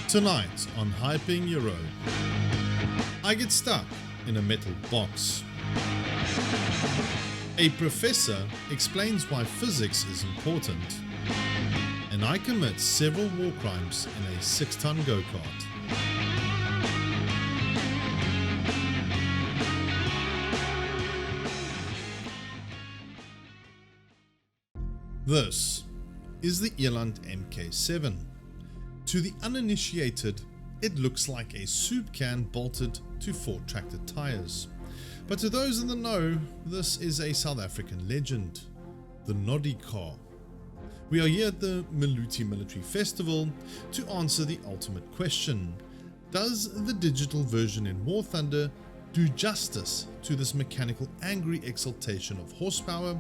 Tonight on Hyping Your Own, I get stuck in a metal box. A professor explains why physics is important. And I commit several war crimes in a 6-ton go-kart. This is the Eland MK7. To the uninitiated, it looks like a soup can bolted to 4 tractor tires. But to those in the know, this is a South African legend, the Noddy car. We are here at the Maluti Military Festival to answer the ultimate question. Does the digital version in War Thunder do justice to this mechanical angry exaltation of horsepower,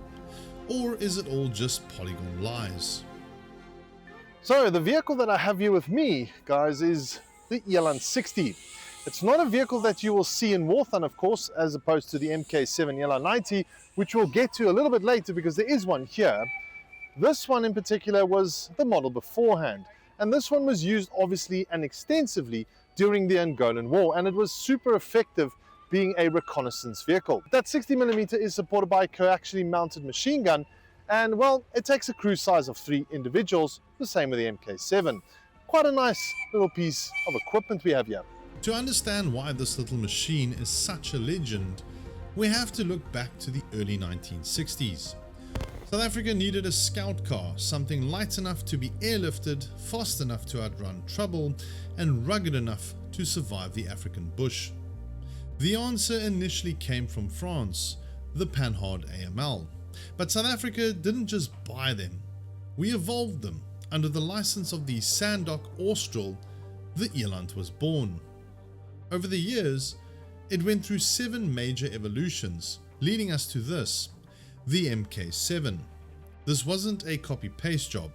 or is it all just polygon lies? So the vehicle that I have here with me, guys, is the Eland 60. It's not a vehicle that you will see in War Thunder, of course, as opposed to the MK7 Eland 90, which we'll get to a little bit later because there is one here. This one in particular was the model beforehand, and this one was used obviously and extensively during the Angolan War, and it was super effective being a reconnaissance vehicle. That 60mm is supported by a coaxially mounted machine gun, and well, it takes a crew size of 3 individuals, the same with the MK7. Quite a nice little piece of equipment we have here. To understand why this little machine is such a legend, we have to look back to the early 1960s. South Africa needed a scout car, something light enough to be airlifted, fast enough to outrun trouble, and rugged enough to survive the African bush. The answer initially came from France, the Panhard AML. But South Africa didn't just buy them, we evolved them. Under the license of the sandock-austral, the Eland was born. Over the years, it went through 7 major evolutions, leading us to this, the MK7. This wasn't a copy-paste job.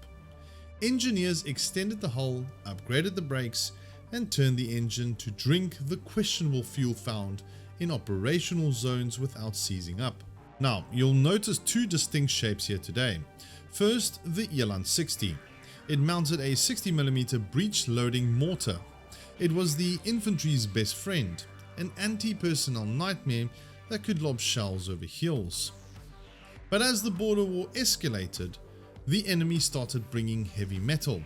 Engineers extended the hull, upgraded the brakes, and turned the engine to drink the questionable fuel found in operational zones without seizing up. Now, you'll notice 2 distinct shapes here today. First, the Eland 60. It mounted a 60mm breech-loading mortar. It was the infantry's best friend, an anti-personnel nightmare that could lob shells over hills. But as the border war escalated, the enemy started bringing heavy metal.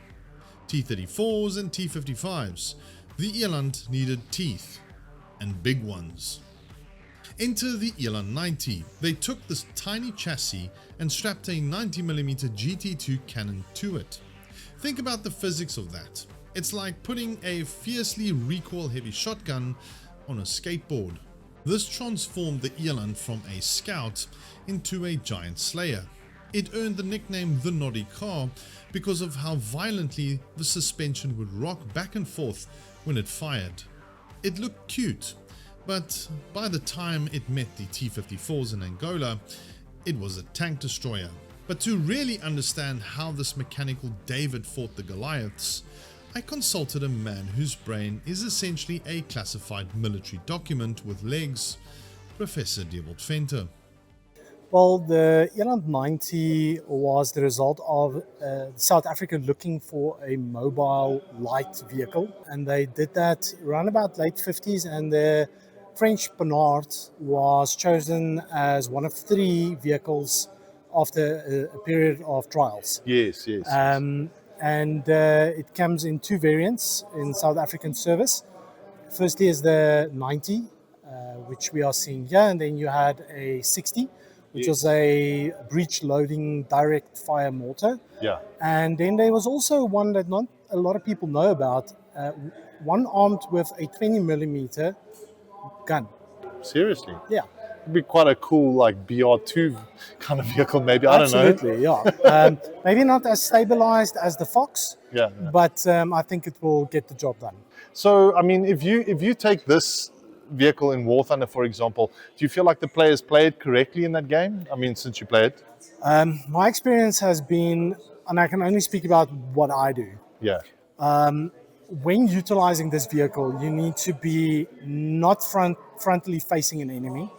T-34s and T-55s. The Eland needed teeth, and big ones. Enter the Eland 90. They took this tiny chassis and strapped a 90mm GT2 cannon to it. Think about the physics of that. It's like putting a fiercely recoil-heavy shotgun on a skateboard. This transformed the Eland from a scout into a giant slayer. It earned the nickname the Noddy car because of how violently the suspension would rock back and forth when it fired. It looked cute, but by the time it met the T-54s in Angola, it was a tank destroyer. But to really understand how this mechanical David fought the Goliaths, I consulted a man whose brain is essentially a classified military document with legs, Professor Dewald Venter. Well, the Eland 90 was the result of South Africa looking for a mobile light vehicle, and they did that around about late 50s, and the French Panhard was chosen as one of 3 vehicles after a period of trials. Yes. And it comes in 2 variants in South African service. Firstly is the 90, which we are seeing here, and then you had a 60, which was a breech loading direct fire mortar. Yeah. And then there was also one that not a lot of people know about, one armed with a 20mm gun. Seriously? Yeah. It'd be quite a cool, like, BR2 kind of vehicle, maybe. I don't know. Absolutely, yeah. Maybe not as stabilized as the Fox, Yeah. but I think it will get the job done. So, I mean, if you take this vehicle in War Thunder, for example, do you feel like the players played correctly in that game? I mean, since you played? My experience has been, and I can only speak about what I do. Yeah. When utilizing this vehicle, you need to be not frontally facing an enemy,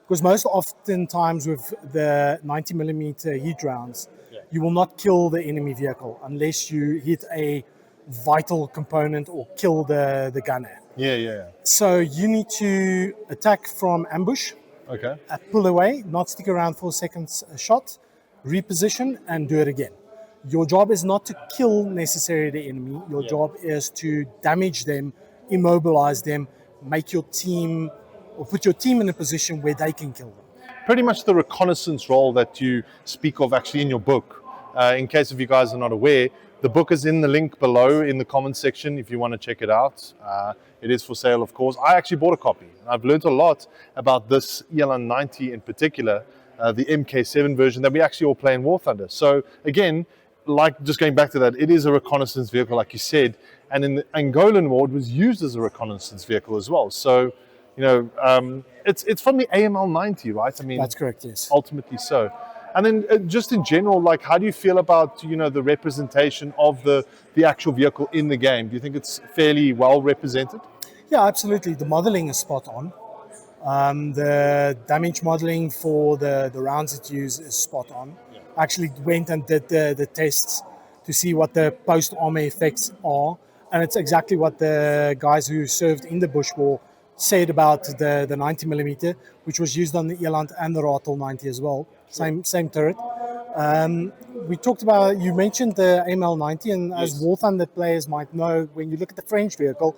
because most oftentimes with the 90mm heat rounds, you will not kill the enemy vehicle unless you hit a vital component or kill the gunner. Yeah. So you need to attack from ambush, Okay. pull away, not stick around for a second shot, reposition, and do it again. Your job is not to kill necessarily the enemy. Your job is to damage them, immobilize them, make your team or put your team in a position where they can kill them. Pretty much the reconnaissance role that you speak of actually in your book. In case if you guys are not aware, the book is in the link below in the comments section if you want to check it out. It is for sale, of course. I actually bought a copy. I've learned a lot about this Eland 90 in particular, the MK7 version that we actually all play in War Thunder. So again, like just going back to that, it is a reconnaissance vehicle, like you said, and in the Angolan War, it was used as a reconnaissance vehicle as well. So, you know, it's from the AML 90, right? I mean, that's correct, yes. Ultimately so. And then just in general, like, how do you feel about, you know, the representation of the actual vehicle in the game? Do you think it's fairly well represented? Yeah, absolutely. The modeling is spot on. The damage modeling for the rounds it uses is spot on. I actually went and did the tests to see what the post-armor effects are. And it's exactly what the guys who served in the Bush War said about the 90mm, which was used on the Eland and the Ratel 90 as well. Same turret. We talked about, you mentioned the AML 90, and as War Thunder players might know, when you look at the French vehicle,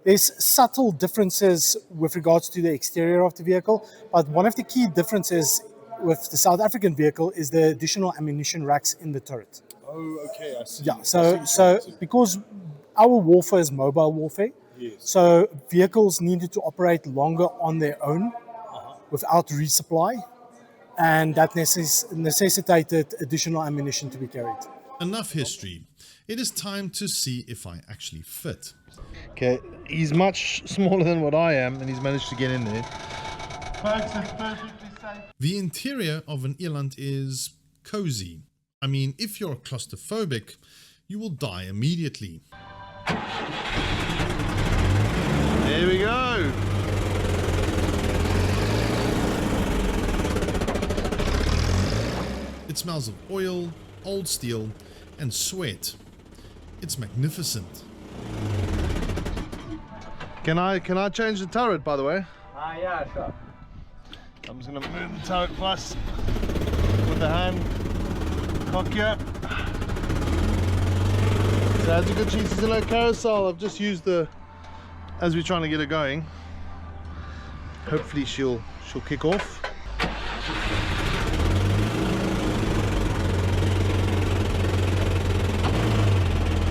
there's subtle differences with regards to the exterior of the vehicle, but one of the key differences with the South African vehicle is the additional ammunition racks in the turret. Oh, okay, I see. Yeah, so because our warfare is mobile warfare, so vehicles needed to operate longer on their own without resupply, and that necessitated additional ammunition to be carried. Enough history. It is time to see if I actually fit. Okay, he's much smaller than what I am, and he's managed to get in there. Folks, it's perfectly safe. The interior of an Eland is cozy. I mean, if you're claustrophobic, you will die immediately. There we go. It smells of oil, old steel, and sweat. It's magnificent. Can I change the turret, by the way? Yeah, sure. I'm just gonna move the turret plus with the hand. Cock here. So as you can see, this is a low carousel. I've just used as we're trying to get it going. Hopefully she'll kick off.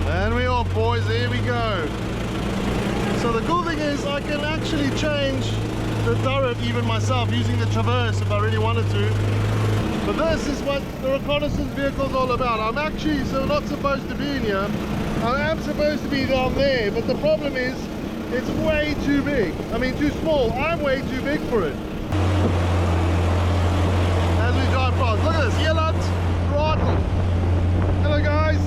And we're off, boys. Here we go. So the cool thing is I can actually change the turret even myself using the traverse if I really wanted to. But this is what the reconnaissance vehicle is all about. I'm actually not supposed to be in here. I am supposed to be down there, but the problem is it's way too big. I mean, too small. I'm way too big for it. As we drive past, look at this, Eland, Ratel. Hello guys.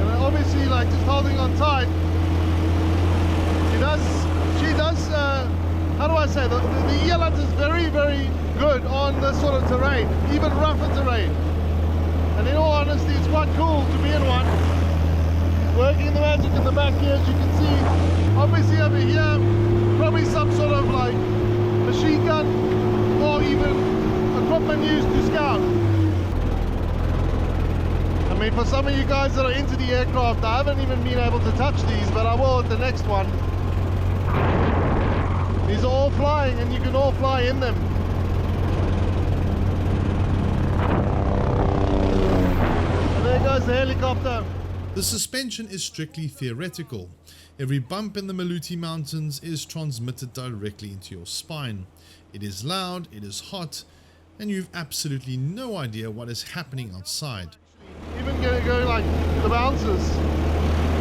And obviously, like, just holding on tight. She does, how do I say, the Eland is very, very good on this sort of terrain, even rougher terrain. And in all honesty, it's quite cool to be in one. Working the magic in the back here, as you can see. Obviously over here, probably some sort of like machine gun or even equipment used to scout. I mean, for some of you guys that are into the aircraft, I haven't even been able to touch these, but I will at the next one. These are all flying, and you can all fly in them. And there goes the helicopter. The suspension is strictly theoretical. Every bump in the Maluti Mountains is transmitted directly into your spine. It is loud, it is hot, and you've absolutely no idea what is happening outside. Even going like the bounces.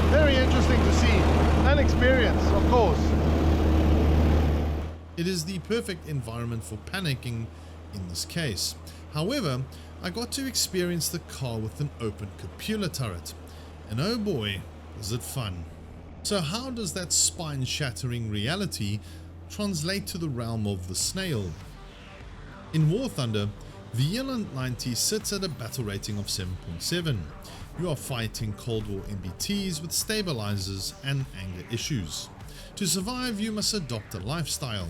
Very interesting to see and experience, of course. It is the perfect environment for panicking in this case. However, I got to experience the car with an open cupola turret. And oh boy, was it fun. So how does that spine-shattering reality translate to the realm of the snail? In War Thunder, The Eland 90 sits at a battle rating of 7.7. You are fighting Cold War MBTs with stabilizers and anger issues. To survive, you must adopt a lifestyle.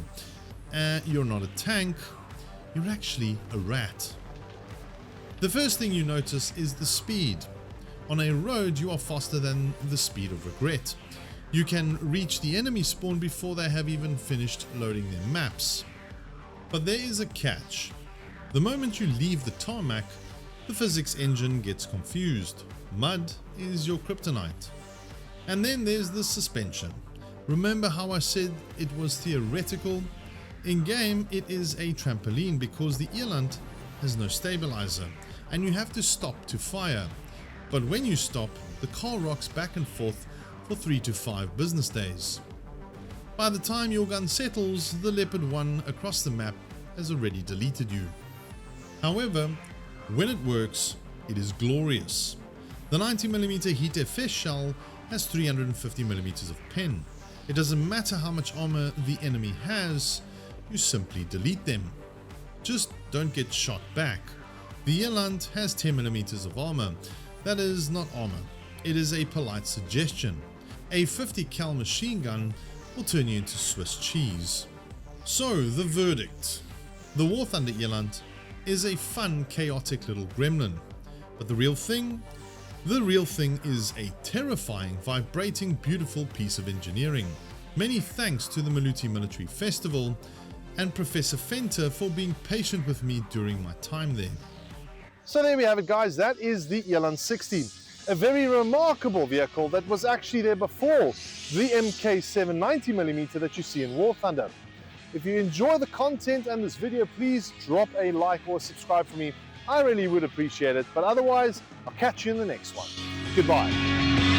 You're not a tank, you're actually a rat. The first thing you notice is the speed. On a road, you are faster than the speed of regret. You can reach the enemy spawn before they have even finished loading their maps. But there is a catch. The moment you leave the tarmac, the physics engine gets confused. Mud is your kryptonite. And then there's the suspension. Remember how I said it was theoretical? In game, it is a trampoline because the Eland has no stabilizer and you have to stop to fire. But when you stop, the car rocks back and forth for 3 to 5 business days. By the time your gun settles, the Leopard 1 across the map has already deleted you. However, when it works, it is glorious. The 90mm Heat FS shell has 350mm of pen. It doesn't matter how much armor the enemy has, you simply delete them. Just don't get shot back. The Eland has 10mm of armor. That is not armor, it is a polite suggestion. A 50 cal machine gun will turn you into Swiss cheese. So, the verdict. The War Thunder Eland is a fun, chaotic little gremlin. But the real thing? The real thing is a terrifying, vibrating, beautiful piece of engineering. Many thanks to the Maluti Military Festival and Professor Venter for being patient with me during my time there. So there we have it, guys. That is the Eland 60. A very remarkable vehicle that was actually there before the MK7 90mm that you see in War Thunder. If you enjoy the content and this video, please drop a like or subscribe for me. I really would appreciate it. But otherwise, I'll catch you in the next one. Goodbye.